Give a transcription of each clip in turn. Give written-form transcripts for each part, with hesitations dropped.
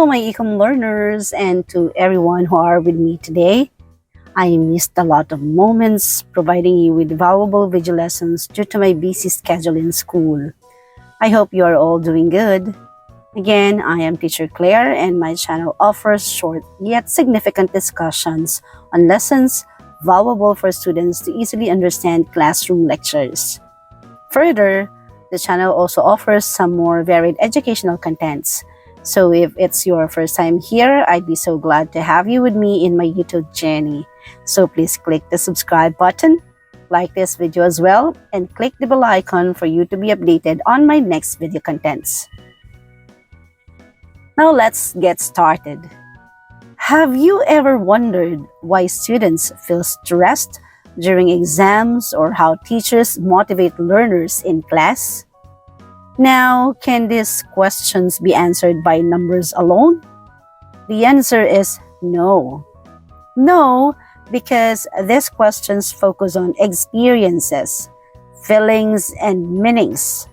my Ecomm Learners, and to everyone who are with me today. I missed a lot of moments providing you with valuable video lessons due to my busy schedule in school. I hope you are all doing good. Again, I am Teacher Claire, and my channel offers short yet significant discussions on lessons valuable for students to easily understand classroom lectures. Further, the channel also offers some more varied educational contents. So if it's your first time here, I'd be so glad to have you with me in my YouTube journey. So please click the subscribe button, like this video as well, and click the bell icon for you to be updated on my next video contents. Now let's get started. Have you ever wondered why students feel stressed during exams or how teachers motivate learners in class? Now, can these questions be answered by numbers alone? The answer is no. No, because these questions focus on experiences, feelings, and meanings.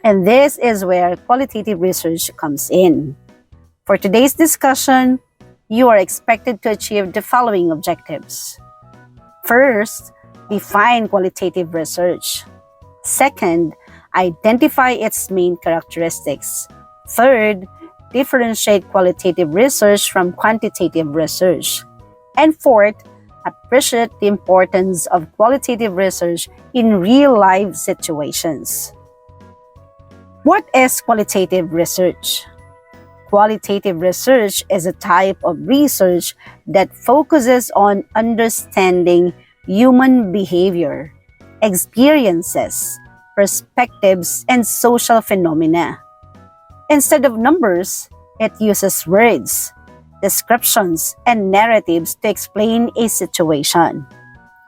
And this is where qualitative research comes in. For today's discussion, you are expected to achieve the following objectives. First, define qualitative research. Second, identify its main characteristics. Third, differentiate qualitative research from quantitative research. And fourth, appreciate the importance of qualitative research in real-life situations. What is qualitative research? Qualitative research is a type of research that focuses on understanding human behavior, experiences, perspectives, and social phenomena. Instead of numbers, it uses words, descriptions, and narratives to explain a situation.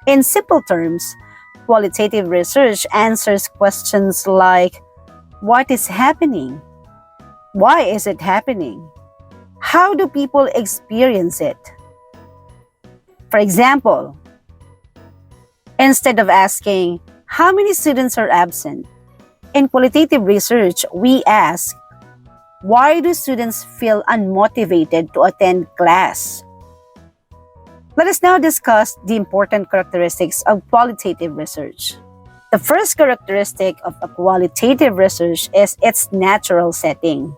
In simple terms, qualitative research answers questions like, what is happening? Why is it happening? How do people experience it? For example, instead of asking, how many students are absent? In qualitative research, we ask, why do students feel unmotivated to attend class? Let us now discuss the important characteristics of qualitative research. The first characteristic of a qualitative research is its natural setting.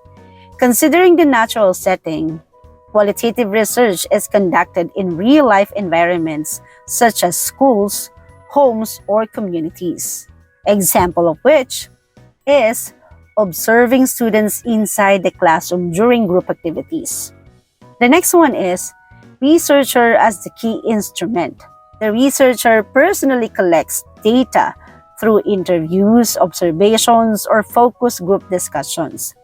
Considering the natural setting, qualitative research is conducted in real-life environments such as schools, homes, or communities. Example of which is observing students inside the classroom during group activities. The next one is researcher as the key instrument. The researcher personally collects data through interviews, observations, or focus group discussions.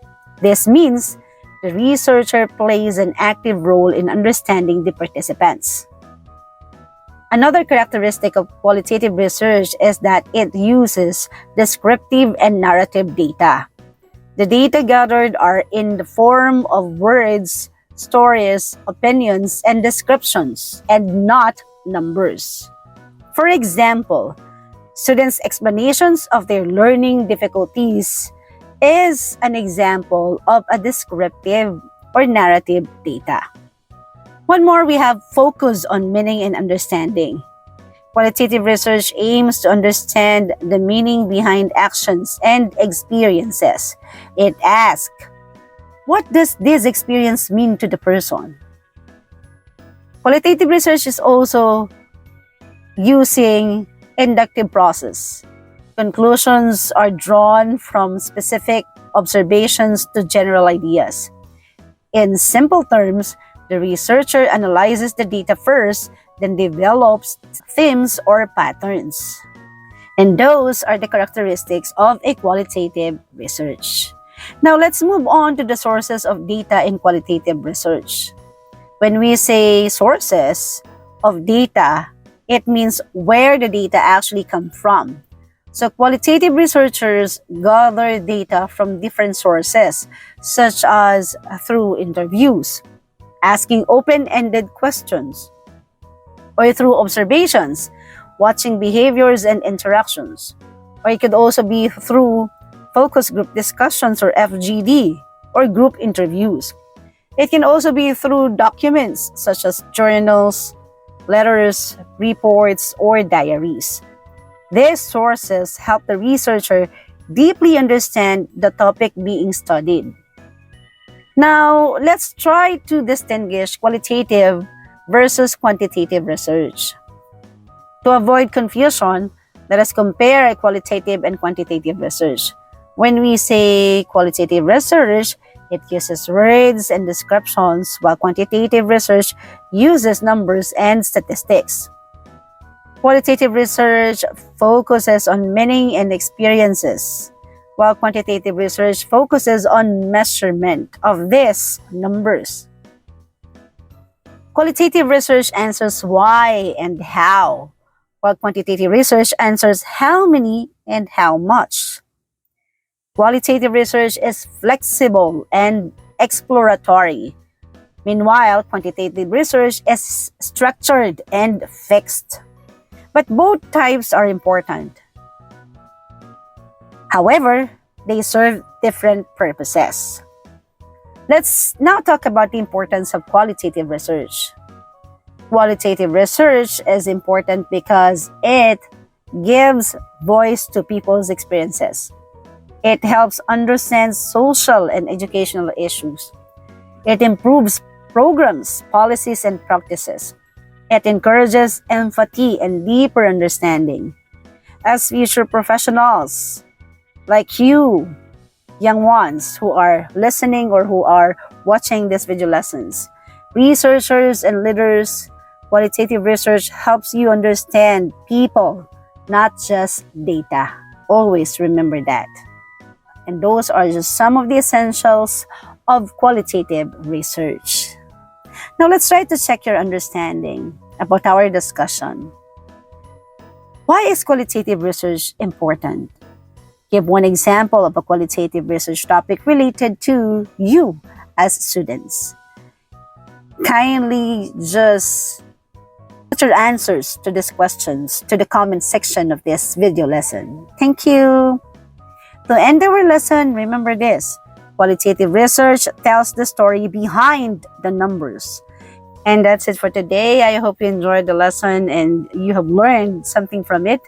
This means the researcher plays an active role in understanding the participants. Another characteristic of qualitative research is that it uses descriptive and narrative data. The data gathered are in the form of words, stories, opinions, and descriptions, and not numbers. For example, students' explanations of their learning difficulties is an example of a descriptive or narrative data. One more, we have focus on meaning and understanding. Qualitative research aims to understand the meaning behind actions and experiences. It asks, what does this experience mean to the person? Qualitative research is also using inductive process. Conclusions are drawn from specific observations to general ideas. In simple terms, the researcher analyzes the data first, then develops themes or patterns. And those are the characteristics of a qualitative research. Now let's move on to the sources of data in qualitative research. When we say sources of data, it means where the data actually come from. So qualitative researchers gather data from different sources, such as through interviews, asking open-ended questions, or through observations, watching behaviors and interactions. Or it could also be through focus group discussions or FGD, or group interviews. It can also be through documents such as journals, letters, reports, or diaries. These sources help the researcher deeply understand the topic being studied. Now, let's try to distinguish qualitative versus quantitative research. To avoid confusion, let us compare qualitative and quantitative research. When we say qualitative research, it uses words and descriptions, while quantitative research uses numbers and statistics. Qualitative research focuses on meaning and experiences, while quantitative research focuses on measurement of these numbers. Qualitative research answers why and how, while quantitative research answers how many and how much. Qualitative research is flexible and exploratory. Meanwhile, quantitative research is structured and fixed. But both types are important. However, they serve different purposes. Let's now talk about the importance of qualitative research. Qualitative research is important because it gives voice to people's experiences. It helps understand social and educational issues. It improves programs, policies, and practices. It encourages empathy and deeper understanding. As future professionals, like you, young ones who are listening or who are watching these video lessons, researchers and leaders, qualitative research helps you understand people, not just data. Always remember that. And those are just some of the essentials of qualitative research. Now let's try to check your understanding about our discussion. Why is qualitative research important? Give one example of a qualitative research topic related to you as students. Kindly just put your answers to these questions to the comment section of this video lesson. Thank you. To end our lesson, remember this. Qualitative research tells the story behind the numbers. And that's it for today. I hope you enjoyed the lesson and you have learned something from it.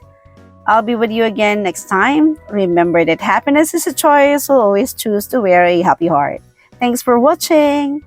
I'll be with you again next time. Remember that happiness is a choice, so always choose to wear a happy heart. Thanks for watching.